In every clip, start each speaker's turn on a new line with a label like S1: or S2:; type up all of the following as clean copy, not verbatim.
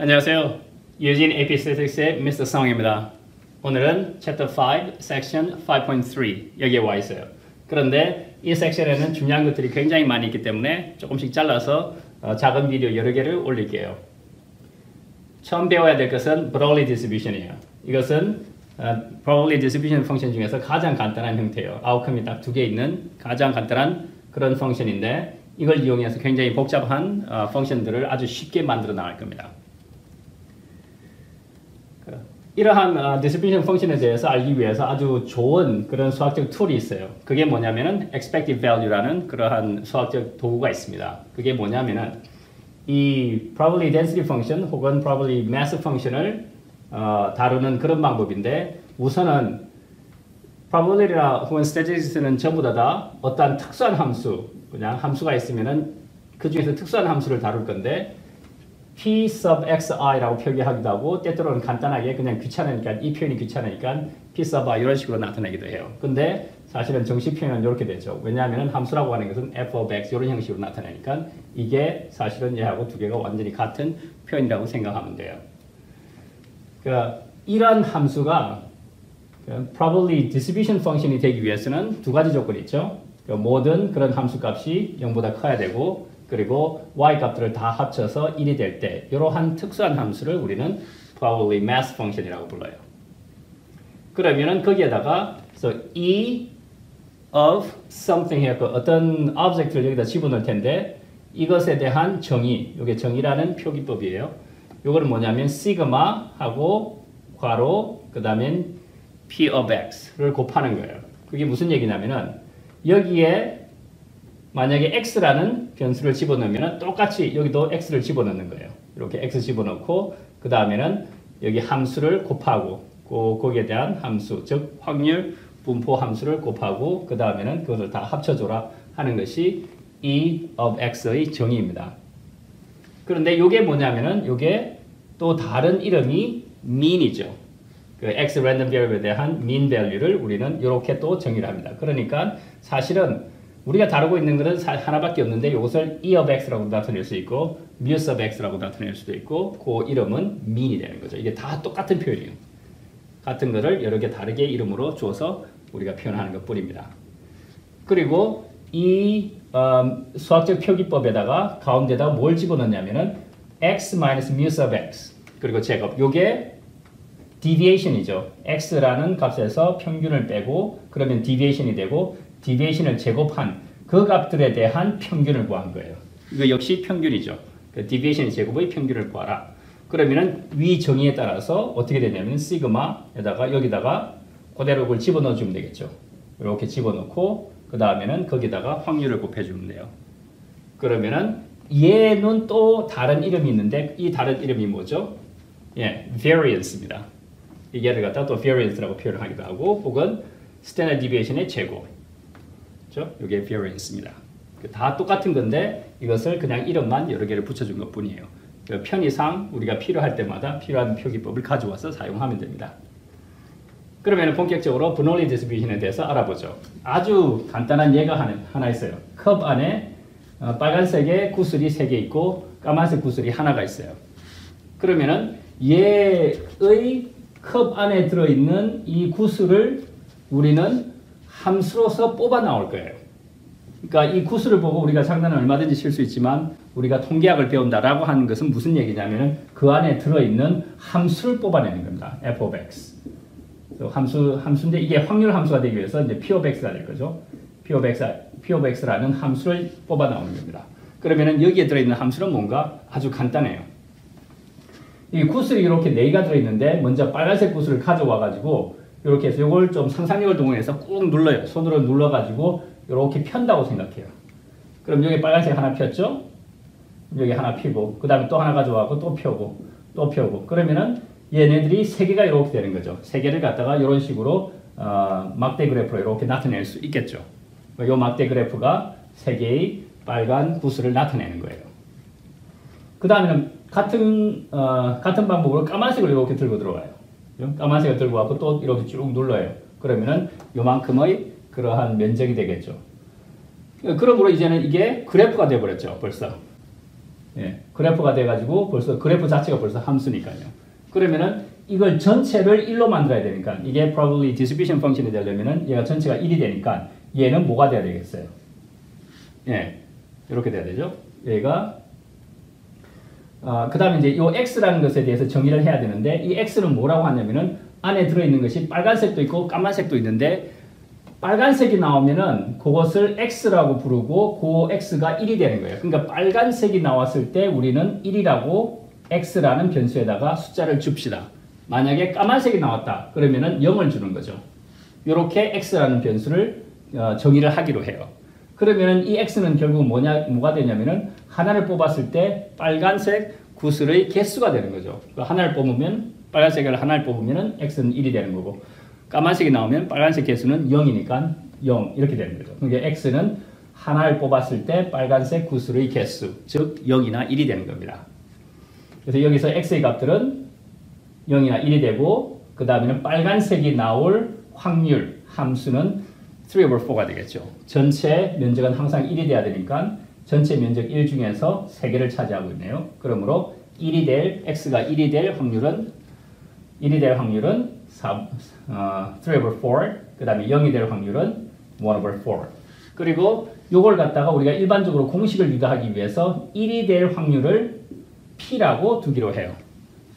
S1: 안녕하세요. 유진 AP Statistics의 Mr. Song입니다. 오늘은 Chapter 5, Section 5.3 여기에 와 있어요. 그런데 이 섹션에는 중요한 것들이 굉장히 많이 있기 때문에 조금씩 잘라서 작은 비디오 여러 개를 올릴게요. 처음 배워야 될 것은 Broglie Distribution이에요. 이것은 Broglie Distribution 펑션 중에서 가장 간단한 형태예요. 아웃컴이 딱 두 개 있는 가장 간단한 그런 펑션인데 이걸 이용해서 굉장히 복잡한 펑션들을 아주 쉽게 만들어 나갈 겁니다. 이러한 distribution 펑션에 대해서 알기 위해서 아주 좋은 그런 수학적 툴이 있어요. 그게 뭐냐면은 expected value라는 그러한 수학적 도구가 있습니다. 그게 뭐냐면은 이 probability density function 혹은 probability mass function을 다루는 그런 방법인데 우선은 probability나 혹은 statistics는 전부 다 어떠한 특수한 함수, 그냥 함수가 있으면은 그 중에서 특수한 함수를 다룰 건데 P sub xi라고 표기하기도 하고 때때로는 간단하게 그냥 귀찮으니까 이 표현이 귀찮으니까 P sub i 이런 식으로 나타내기도 해요. 근데 사실은 정식 표현은 이렇게 되죠. 왜냐하면 함수라고 하는 것은 f of x 이런 형식으로 나타내니까 이게 사실은 얘하고 두 개가 완전히 같은 표현이라고 생각하면 돼요. 그러니까 이런 함수가 probability distribution function이 되기 위해서는 두 가지 조건이 있죠. 그러니까 모든 그런 함수 값이 0보다 커야 되고 그리고 y 값들을 다 합쳐서 1이 될 때 이러한 특수한 함수를 우리는 probability mass function이라고 불러요. 그러면은 거기에다가 e of something 해서 어떤 object를 여기다 집어넣을 텐데 이것에 대한 정의, 이게 정의라는 표기법이에요. 이거는 뭐냐면 시그마하고 괄호 그 다음에 p of x를 곱하는 거예요. 그게 무슨 얘기냐면은 여기에 만약에 x라는 변수를 집어넣으면 똑같이 여기도 x를 집어넣는 거예요. 이렇게 x 집어넣고 그 다음에는 여기 함수를 곱하고 거기에 대한 함수, 즉 확률 분포 함수를 곱하고 그 다음에는 그것을 다 합쳐줘라 하는 것이 e of x의 정의입니다. 그런데 이게 뭐냐면은 이게 또 다른 이름이 mean이죠. 그 x random variable에 대한 mean value를 우리는 이렇게 또 정의를 합니다. 그러니까 사실은 우리가 다루고 있는 것은 하나밖에 없는데 이것을 e of x라고 나타낼 수 있고 mu of x라고 나타낼 수도 있고 그 이름은 mean이 되는 거죠. 이게 다 똑같은 표현이에요. 같은 거를 여러 개 다르게 이름으로 줘서 우리가 표현하는 것 뿐입니다. 그리고 이 수학적 표기법에다가 가운데다 뭘 집어넣냐면은 x minus mu of x 그리고 제곱 요게 deviation이죠. x라는 값에서 평균을 빼고 그러면 deviation이 되고 deviation을 제곱한 그 값들에 대한 평균을 구한 거예요. 이거 역시 평균이죠. deviation 제곱의 평균을 구하라. 그러면은 위 정의에 따라서 어떻게 되냐면 시그마에다가 여기다가 그대로 그걸 집어넣어 주면 되겠죠. 이렇게 집어넣고 그 다음에는 거기다가 확률을 곱해주면 돼요. 그러면은 얘는 또 다른 이름이 있는데 이 다른 이름이 뭐죠? 예, variance입니다. 얘를 갖다 또 variance라고 표현하기도 하고 혹은 standard deviation의 제곱. 그렇죠? 이게 variance입니다. 다 똑같은 건데 이것을 그냥 이름만 여러 개를 붙여준 것 뿐이에요. 편의상 우리가 필요할 때마다 필요한 표기법을 가져와서 사용하면 됩니다. 그러면 본격적으로 Bernoulli distribution에 대해서 알아보죠. 아주 간단한 예가 하나 있어요. 컵 안에 빨간색의 구슬이 3개 있고 까만색 구슬이 하나가 있어요. 그러면은 얘의 컵 안에 들어있는 이 구슬을 우리는 함수로서 뽑아 나올 거예요. 그러니까 이 구슬을 보고 우리가 장난은 얼마든지 칠 수 있지만 우리가 통계학을 배운다라고 하는 것은 무슨 얘기냐면은 그 안에 들어있는 함수를 뽑아내는 겁니다. f of x. 함수인데 이게 확률 함수가 되기 위해서 이제 p of x가 될 거죠. p of x라는 함수를 뽑아 나오는 겁니다. 그러면은 여기에 들어있는 함수는 뭔가 아주 간단해요. 이 구슬이 이렇게 4개가 들어있는데 먼저 빨간색 구슬을 가져와 가지고 이렇게 해서 이걸 좀 상상력을 동원해서 꾹 눌러요. 손으로 눌러가지고 이렇게 편다고 생각해요. 그럼 여기 빨간색 하나 폈죠? 여기 하나 피고 그 다음에 또 하나 가져와서 또 펴고 또 펴고 그러면은 얘네들이 3개가 이렇게 되는 거죠. 3개를 갖다가 이런 식으로 막대 그래프로 이렇게 나타낼 수 있겠죠. 이 막대 그래프가 3개의 빨간 구슬을 나타내는 거예요. 그 다음에는 같은 방법으로 까만색을 이렇게 들고 들어와요. 까만색을 들고 와서 또 이렇게 쭉 눌러요. 그러면은 요만큼의 그러한 면적이 되겠죠. 그러므로 이제는 이게 그래프가 되어버렸죠. 벌써. 예, 그래프가 돼가지고 벌써 그래프 자체가 벌써 함수니까요. 그러면은 이걸 전체를 1로 만들어야 되니까 이게 probability distribution function이 되려면은 얘가 전체가 1이 되니까 얘는 뭐가 돼야 되겠어요? 예, 이렇게 돼야 되죠. 얘가 그 다음에 이제 이 x라는 것에 대해서 정의를 해야 되는데 이 x는 뭐라고 하냐면은 안에 들어있는 것이 빨간색도 있고 까만색도 있는데 빨간색이 나오면은 그것을 x라고 부르고 그 x가 1이 되는 거예요. 그러니까 빨간색이 나왔을 때 우리는 1이라고 x라는 변수에다가 숫자를 줍시다. 만약에 까만색이 나왔다. 그러면은 0을 주는 거죠. 이렇게 x라는 변수를 정의를 하기로 해요. 그러면은 이 x는 결국 뭐가 되냐면은 하나를 뽑았을 때 빨간색 구슬의 개수가 되는 거죠. 하나를 뽑으면 빨간색을 하나를 뽑으면은 x는 1이 되는 거고 까만색이 나오면 빨간색 개수는 0이니까 0 이렇게 되는 거죠. 그러니까 x는 하나를 뽑았을 때 빨간색 구슬의 개수 즉 0이나 1이 되는 겁니다. 그래서 여기서 x의 값들은 0이나 1이 되고 그 다음에는 빨간색이 나올 확률 함수는 3 over 4가 되겠죠. 전체 면적은 항상 1이 돼야 되니까 전체 면적 1 중에서 3개를 차지하고 있네요. 그러므로 1이 될 x가 1이 될 확률은 3 over 4, 그 다음에 0이 될 확률은 1 over 4. 그리고 요걸 갖다가 우리가 일반적으로 공식을 유도하기 위해서 1이 될 확률을 p라고 두기로 해요.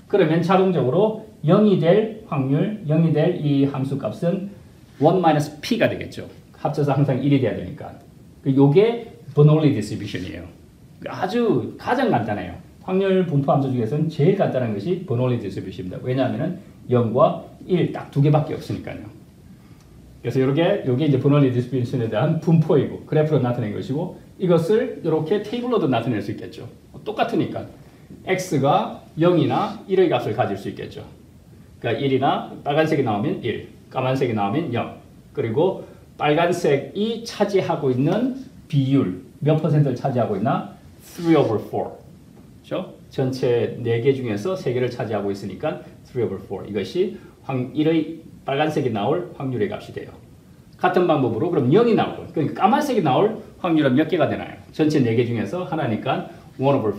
S1: 그러면 자동적으로 0이 될 확률, 0이 될 이 함수 값은 1 p가 되겠죠. 합쳐서 항상 1이 돼야 되니까. 요게 Bernoulli distribution이에요. 아주 가장 간단해요. 확률 분포 함수 중에서는 제일 간단한 것이 Bernoulli distribution입니다. 왜냐하면 0과 1 딱 두 개밖에 없으니까요. 그래서 요게 이제 Bernoulli distribution에 대한 분포이고 그래프로 나타낸 것이고 이것을 이렇게 테이블로도 나타낼 수 있겠죠. 똑같으니까 x가 0이나 1의 값을 가질 수 있겠죠. 그러니까 1이나 빨간색이 나오면 1, 까만색이 나오면 0. 그리고 빨간색이 차지하고 있는 비율 몇 %를 차지하고 있나? 3 over 4. 그렇죠? 전체 4개 중에서 3개를 차지하고 있으니까 3 over 4. 이것이 1의 빨간색이 나올 확률의 값이 돼요. 같은 방법으로 그럼 0이 나오고 그러니까 까만색이 나올 확률은 몇 개가 되나요? 전체 4개 중에서 하나니까 1 over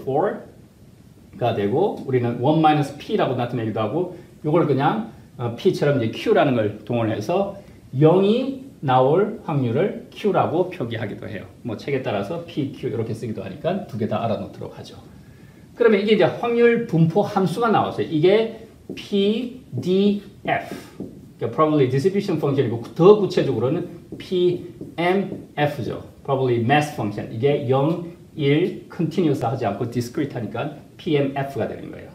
S1: 4가 되고 우리는 1 p라고 나타내기도 하고 이걸 그냥 p처럼 이제 q라는 걸 동원해서 0이 나올 확률을 q라고 표기하기도 해요. 뭐 책에 따라서 p, q 이렇게 쓰기도 하니까 두 개 다 알아놓도록 하죠. 그러면 이게 이제 확률 분포 함수가 나왔어요. 이게 p, d, f. 그러니까 probability distribution function이고 더 구체적으로는 PMF죠. probability mass function. 이게 0, 1, continuous 하지 않고 discrete 하니까 PMF가 되는 거예요.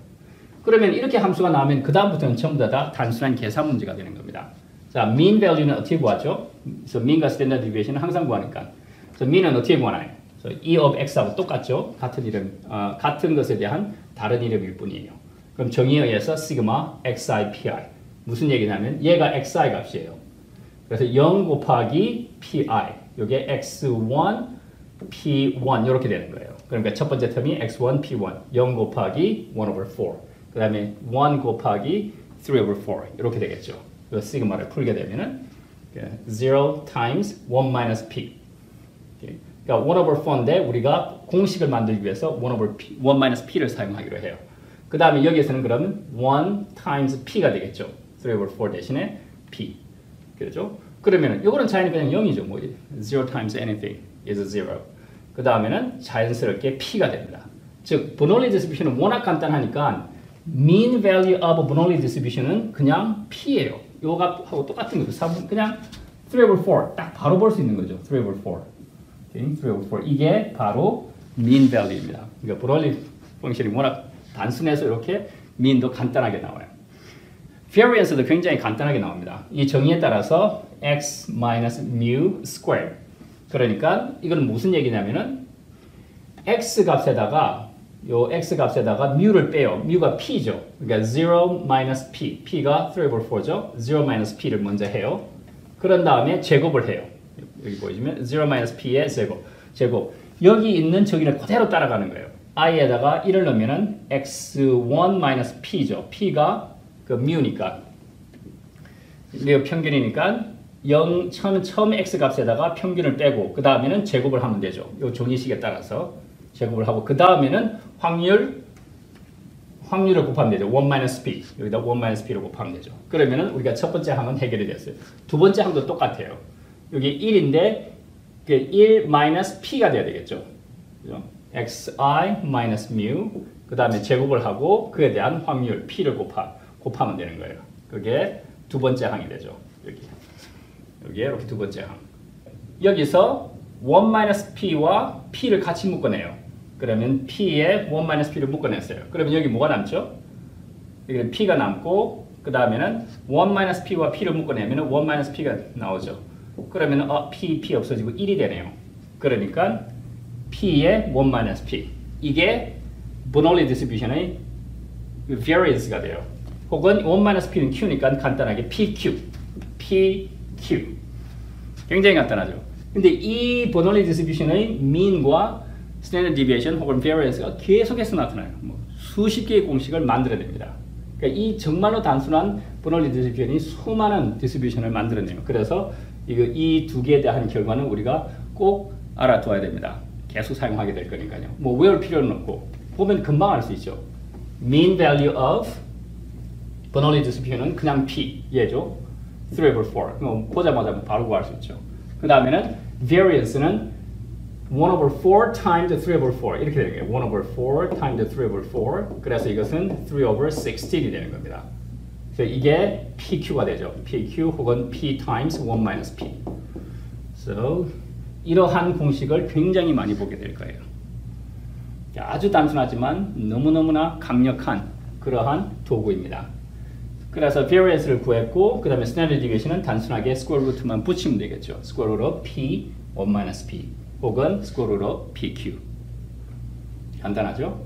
S1: 그러면 이렇게 함수가 나오면 그 다음부터는 전부 다 단순한 계산 문제가 되는 겁니다. 자, mean value는 어떻게 구하죠? 그래서 mean과 standard deviation은 항상 구하니까. 그래서 mean은 어떻게 구하나요? 그래서 E of X하고 똑같죠? 같은 이름, 같은 것에 대한 다른 이름일 뿐이에요. 그럼 정의에 의해서 시그마 xi pi. 무슨 얘기냐면 얘가 xi 값이에요. 그래서 0 곱하기 pi. 이게 x1, p1 이렇게 되는 거예요. 그러니까 첫 번째 텀이 x1, p1. 0 곱하기 1 over 4. 그 다음에 1 곱하기 3 over 4. 이렇게 되겠죠. 그 시그마를 풀게 되면은 0 times 1 minus p. 그러니까 1 over 4인데 우리가 공식을 만들기 위해서 1 over p, 1 minus p를 사용하기로 해요. 그 다음에 여기에서는 그러면 1 times p가 되겠죠. 3 over 4 대신에 p. 그렇죠? 그러면은 이거는 자연히 그냥 0이죠. 뭐 0 times anything is 0. 그 다음에는 자연스럽게 p가 됩니다. 즉 Bernoulli distribution은 워낙 간단하니까 mean value of Bernoulli distribution은 그냥 p예요. 요 값하고 똑같은 거죠. 그냥 3 over 4 딱 바로 볼 수 있는 거죠. 3 over 4. Okay? 3 over 4 이게 바로 mean value입니다. 그러니까 Bernoulli 펑션이 워낙 단순해서 이렇게 mean도 간단하게 나와요. variance도 굉장히 간단하게 나옵니다. 이 정의에 따라서 x minus mu square. 그러니까 이건 무슨 얘기냐면은 x 값에다가 요 x 값에다가 mu를 빼요. mu가 p죠. 그러니까 0 minus p. p가 3 over 4죠. 0 minus p를 먼저 해요. 그런 다음에 제곱을 해요. 여기 보시면 0 minus p의 제곱. 여기 있는 정의를 그대로 따라가는 거예요. i에다가 1을 넣으면은 x1 minus p죠. p가 그 mu니까. 이게 평균이니까 처음 x 값에다가 평균을 빼고 그 다음에는 제곱을 하면 되죠. 이 종이식에 따라서 제곱을 하고 그 다음에는 확률을 곱하면 되죠. 1 p. 여기다 1 p를 곱하면 되죠. 그러면은 우리가 첫 번째 항은 해결이 됐어요. 두 번째 항도 똑같아요. 여기 1인데 1 p가 돼야 되겠죠. 그죠? xi mu 그 다음에 제곱을 하고 그에 대한 확률 p를 곱하면 되는 거예요. 그게 두 번째 항이 되죠. 여기에 이렇게 두 번째 항. 여기서 1 p와 p를 같이 묶어내요. 그러면 p에 1 p를 묶어냈어요. 그러면 여기 뭐가 남죠? 여기는 p가 남고 그 다음에는 1 p와 p를 묶어내면 1 p가 나오죠. 그러면 p 없어지고 1이 되네요. 그러니까 p의 1 p. 이게 Bernoulli distribution의 variance가 돼요. 혹은 1 p는 q니까 간단하게 pq. 굉장히 간단하죠. 근데 이 Bernoulli distribution의 mean과 standard deviation 혹은 variance가 계속해서 나타나요. 수십 개의 공식을 만들어냅니다. 그러니까 이 정말로 단순한 Bernoulli distribution이 수많은 distribution을 만들어내요. 그래서 이 두 개에 대한 결과는 우리가 꼭 알아둬야 됩니다. 계속 사용하게 될 거니까요. 외울 필요는 없고 보면 금방 알 수 있죠. mean value of Bernoulli distribution은 그냥 p 얘죠. 3 over 4. 보자마자 바로 구할 수 있죠. 그 다음에는 variance는 1 over 4 times 3 over 4 이렇게 되는 거예요. 1 over 4 times 3 over 4 그래서 이것은 3 over 16이 되는 겁니다. 그래서 이게 PQ가 되죠. PQ 혹은 P times 1 P. So 이러한 공식을 굉장히 많이 보게 될 거예요. 아주 단순하지만 너무너무나 강력한 그러한 도구입니다. 그래서 variance를 구했고 그 다음에 standard deviation은 단순하게 square root만 붙이면 되겠죠. square root of P 1 P 혹은 square root of PQ. 간단하죠?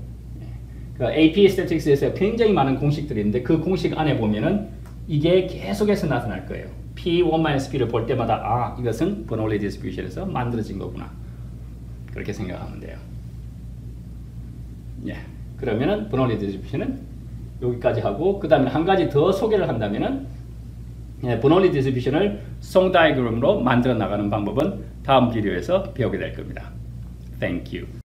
S1: AP statistics에서 굉장히 많은 공식들이 있는데 그 공식 안에 보면은 이게 계속해서 나타날 거예요. P1 P를 볼 때마다 이것은 Bernoulli distribution에서 만들어진 거구나. 그렇게 생각하면 돼요. 그러면은 Bernoulli distribution은 여기까지 하고 그 다음에 한 가지 더 소개를 한다면은 Bernoulli distribution을 송 다이그램으로 만들어 나가는 방법은 다음 비디오에서 배우게 될 겁니다. Thank you.